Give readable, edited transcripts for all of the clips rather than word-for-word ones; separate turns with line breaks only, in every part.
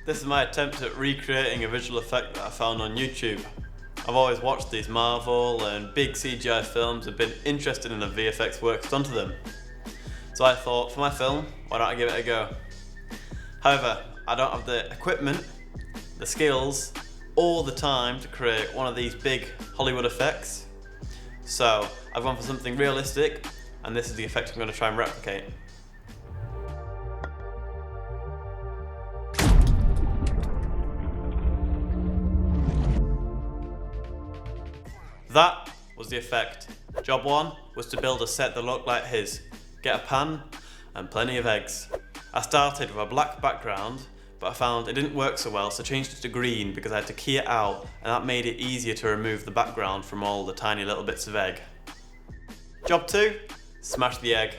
This is my attempt at recreating a visual effect that I found on YouTube. I've always watched these Marvel and big CGI films and been interested in the VFX work done to them. So I thought, for my film, why don't I give it a go? However, I don't have the equipment, the skills, or the time to create one of these big Hollywood effects. So I've gone for something realistic, and this is the effect I'm going to try and replicate. That was the effect. Job 1 was to build a set that looked like his. Get a pan and plenty of eggs. I started with a black background, but I found it didn't work so well, so I changed it to green because I had to key it out, and that made it easier to remove the background from all the tiny little bits of egg. Job 2, smash the egg.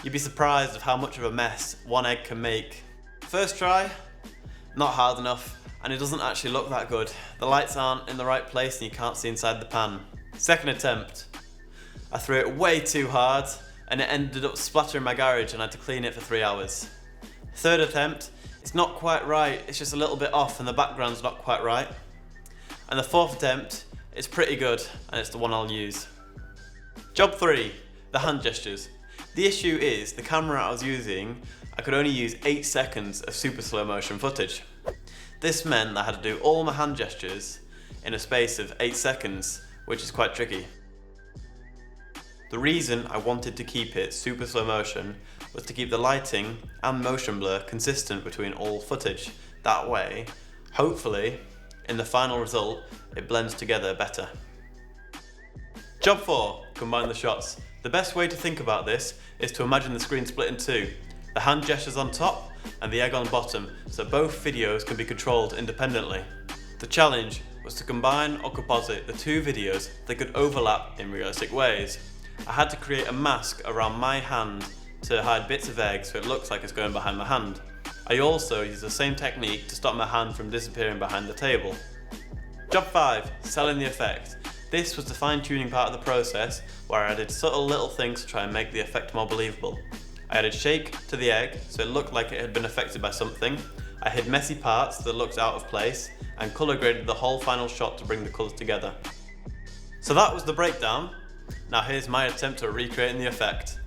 You'd be surprised of how much of a mess one egg can make. First try, not hard enough, and it doesn't actually look that good. The lights aren't in the right place and you can't see inside the pan. Second attempt, I threw it way too hard and it ended up splattering my garage and I had to clean it for 3 hours. Third attempt, it's not quite right, it's just a little bit off and the background's not quite right. And the fourth attempt, it's pretty good and it's the one I'll use. Job 3, the hand gestures. The issue is the camera I was using, I could only use 8 seconds of super slow motion footage. This meant I had to do all my hand gestures in a space of 8 seconds, which is quite tricky. The reason I wanted to keep it super slow motion was to keep the lighting and motion blur consistent between all footage. That way, hopefully, in the final result, it blends together better. Job 4, combine the shots. The best way to think about this is to imagine the screen split in two. The hand gestures on top and the egg on bottom, so both videos can be controlled independently. The challenge was to combine or composite the two videos that could overlap in realistic ways. I had to create a mask around my hand to hide bits of egg so it looks like it's going behind my hand. I also used the same technique to stop my hand from disappearing behind the table. Job 5, selling the effect. This was the fine-tuning part of the process where I added subtle little things to try and make the effect more believable. I added shake to the egg so it looked like it had been affected by something. I hid messy parts that looked out of place and colour graded the whole final shot to bring the colours together. So that was the breakdown. Now here's my attempt at recreating the effect.